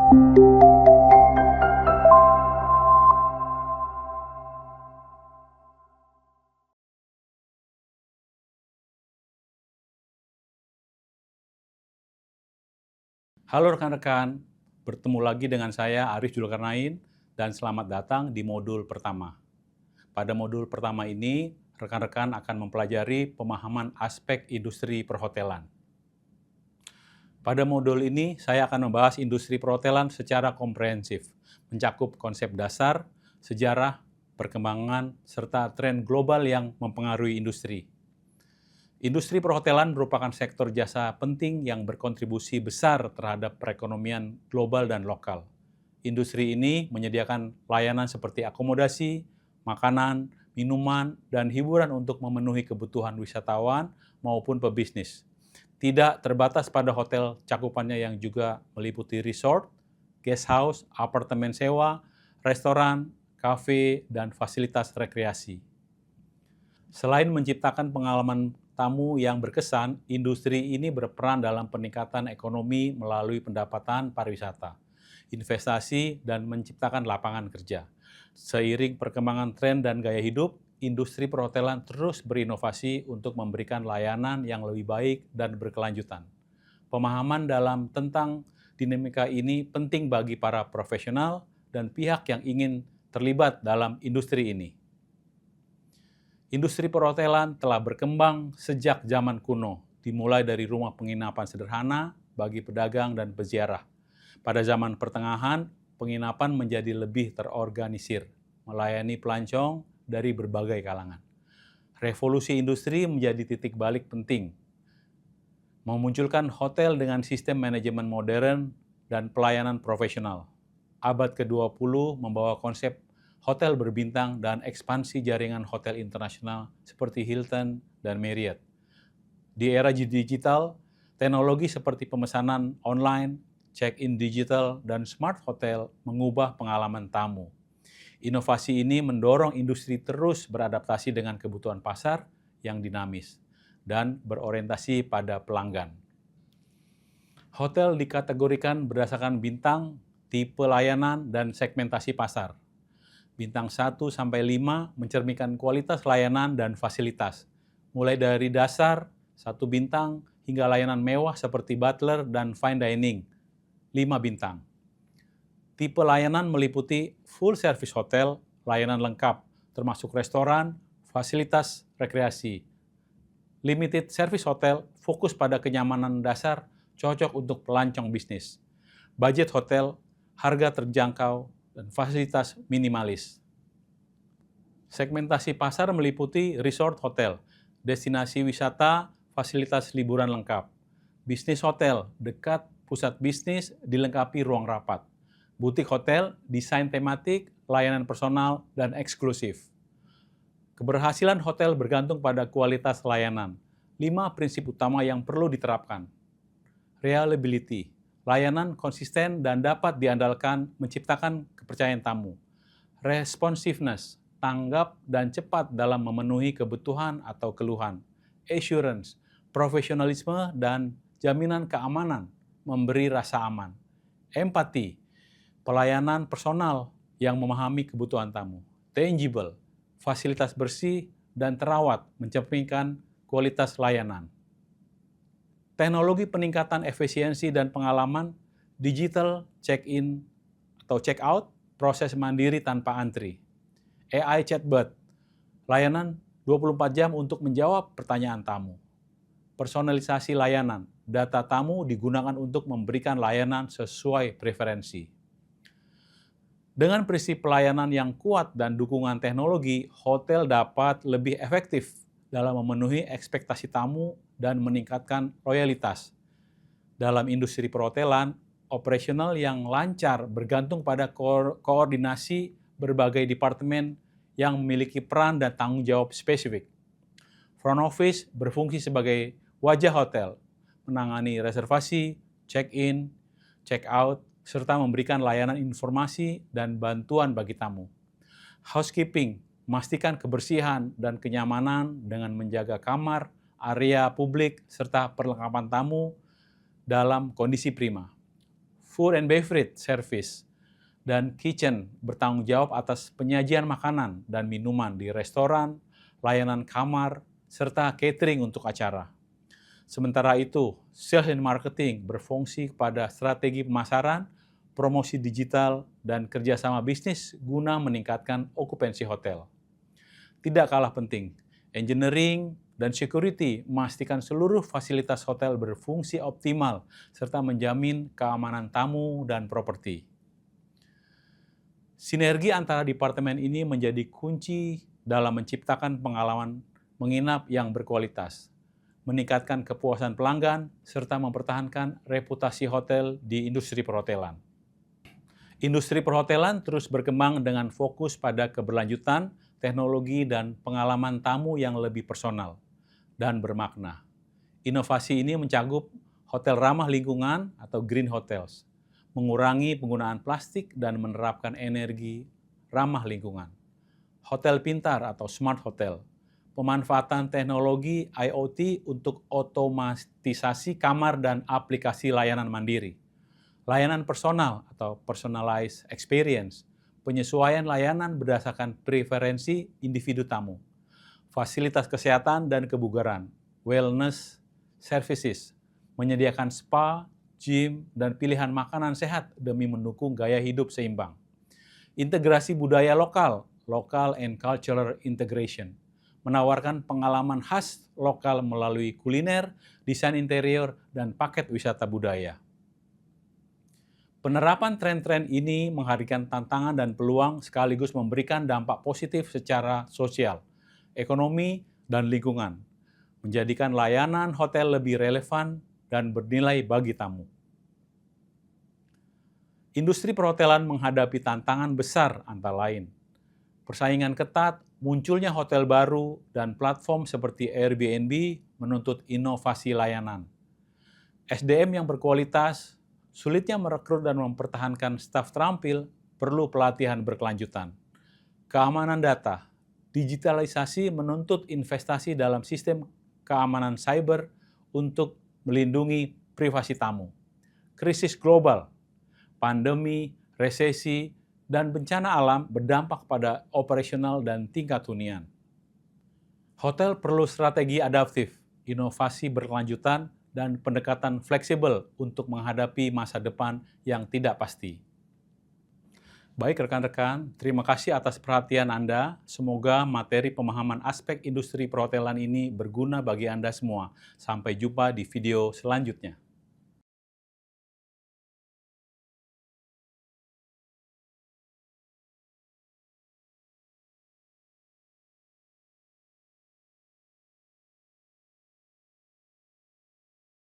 Halo rekan-rekan, bertemu lagi dengan saya Arif Julkarnain dan selamat datang di modul pertama. Pada modul pertama ini, rekan-rekan akan mempelajari pemahaman aspek industri perhotelan. Pada modul ini, saya akan membahas industri perhotelan secara komprehensif, mencakup konsep dasar, sejarah, perkembangan, serta tren global yang mempengaruhi industri. Industri perhotelan merupakan sektor jasa penting yang berkontribusi besar terhadap perekonomian global dan lokal. Industri ini menyediakan layanan seperti akomodasi, makanan, minuman, dan hiburan untuk memenuhi kebutuhan wisatawan maupun pebisnis. Tidak terbatas pada hotel, cakupannya yang juga meliputi resort, guest house, apartemen sewa, restoran, kafe, dan fasilitas rekreasi. Selain menciptakan pengalaman tamu yang berkesan, industri ini berperan dalam peningkatan ekonomi melalui pendapatan pariwisata, investasi, dan menciptakan lapangan kerja. Seiring perkembangan tren dan gaya hidup, industri perhotelan terus berinovasi untuk memberikan layanan yang lebih baik dan berkelanjutan. Pemahaman dalam tentang dinamika ini penting bagi para profesional dan pihak yang ingin terlibat dalam industri ini. Industri perhotelan telah berkembang sejak zaman kuno, dimulai dari rumah penginapan sederhana bagi pedagang dan peziarah. Pada zaman pertengahan, penginapan menjadi lebih terorganisir, melayani pelancong dari berbagai kalangan. Revolusi industri menjadi titik balik penting, memunculkan hotel dengan sistem manajemen modern dan pelayanan profesional. Abad ke-20 membawa konsep hotel berbintang dan ekspansi jaringan hotel internasional seperti Hilton dan Marriott. Di era digital, teknologi seperti pemesanan online, check-in digital, dan smart hotel mengubah pengalaman tamu. Inovasi ini mendorong industri terus beradaptasi dengan kebutuhan pasar yang dinamis dan berorientasi pada pelanggan. Hotel dikategorikan berdasarkan bintang, tipe layanan, dan segmentasi pasar. Bintang 1 sampai 5 mencerminkan kualitas layanan dan fasilitas, mulai dari dasar, 1 bintang, hingga layanan mewah seperti butler dan fine dining, 5 bintang. Tipe layanan meliputi full service hotel, layanan lengkap, termasuk restoran, fasilitas rekreasi. Limited service hotel fokus pada kenyamanan dasar, cocok untuk pelancong bisnis. Budget hotel, harga terjangkau, dan fasilitas minimalis. Segmentasi pasar meliputi resort hotel, destinasi wisata, fasilitas liburan lengkap. Bisnis hotel, dekat pusat bisnis, dilengkapi ruang rapat. Butik hotel, desain tematik, layanan personal, dan eksklusif. Keberhasilan hotel bergantung pada kualitas layanan. 5 prinsip utama yang perlu diterapkan. Reliability, layanan konsisten dan dapat diandalkan menciptakan kepercayaan tamu. Responsiveness, tanggap dan cepat dalam memenuhi kebutuhan atau keluhan. Assurance, profesionalisme dan jaminan keamanan, memberi rasa aman. Empathy, pelayanan personal yang memahami kebutuhan tamu. Tangible, fasilitas bersih dan terawat, mencerminkan kualitas layanan. Teknologi peningkatan efisiensi dan pengalaman, digital check-in atau check-out, proses mandiri tanpa antri. AI chatbot, layanan 24 jam untuk menjawab pertanyaan tamu. Personalisasi layanan, data tamu digunakan untuk memberikan layanan sesuai preferensi. Dengan prinsip pelayanan yang kuat dan dukungan teknologi, hotel dapat lebih efektif dalam memenuhi ekspektasi tamu dan meningkatkan loyalitas. Dalam industri perhotelan, operasional yang lancar bergantung pada koordinasi berbagai departemen yang memiliki peran dan tanggung jawab spesifik. Front office berfungsi sebagai wajah hotel, menangani reservasi, check-in, check-out, serta memberikan layanan informasi dan bantuan bagi tamu. Housekeeping, memastikan kebersihan dan kenyamanan dengan menjaga kamar, area publik, serta perlengkapan tamu dalam kondisi prima. food and beverage service, dan kitchen bertanggung jawab atas penyajian makanan dan minuman di restoran, layanan kamar, serta catering untuk acara. Sementara itu, sales and marketing berfungsi kepada strategi pemasaran, promosi digital, dan kerjasama bisnis guna meningkatkan okupansi hotel. Tidak kalah penting, engineering dan security memastikan seluruh fasilitas hotel berfungsi optimal serta menjamin keamanan tamu dan properti. Sinergi antara departemen ini menjadi kunci dalam menciptakan pengalaman menginap yang berkualitas, meningkatkan kepuasan pelanggan, serta mempertahankan reputasi hotel di industri perhotelan. Industri perhotelan terus berkembang dengan fokus pada keberlanjutan, teknologi, dan pengalaman tamu yang lebih personal dan bermakna. Inovasi ini mencakup hotel ramah lingkungan atau green hotels, mengurangi penggunaan plastik dan menerapkan energi ramah lingkungan. Hotel pintar atau smart hotel, pemanfaatan teknologi IoT untuk otomatisasi kamar dan aplikasi layanan mandiri. Layanan personal atau personalized experience, penyesuaian layanan berdasarkan preferensi individu tamu. Fasilitas kesehatan dan kebugaran, wellness services, menyediakan spa, gym, dan pilihan makanan sehat demi mendukung gaya hidup seimbang. Integrasi budaya lokal, local and cultural integration, menawarkan pengalaman khas lokal melalui kuliner, desain interior, dan paket wisata budaya. Penerapan tren-tren ini menghadirkan tantangan dan peluang sekaligus memberikan dampak positif secara sosial, ekonomi, dan lingkungan, menjadikan layanan hotel lebih relevan dan bernilai bagi tamu. Industri perhotelan menghadapi tantangan besar antara lain persaingan ketat, munculnya hotel baru, dan platform seperti Airbnb menuntut inovasi layanan. SDM yang berkualitas, sulitnya merekrut dan mempertahankan staf terampil, perlu pelatihan berkelanjutan. Keamanan data, digitalisasi menuntut investasi dalam sistem keamanan cyber untuk melindungi privasi tamu. Krisis global, pandemi, resesi, dan bencana alam berdampak pada operasional dan tingkat hunian. Hotel perlu strategi adaptif, inovasi berkelanjutan, dan pendekatan fleksibel untuk menghadapi masa depan yang tidak pasti. Baik rekan-rekan, terima kasih atas perhatian Anda. Semoga materi pemahaman aspek industri perhotelan ini berguna bagi Anda semua. Sampai jumpa di video selanjutnya.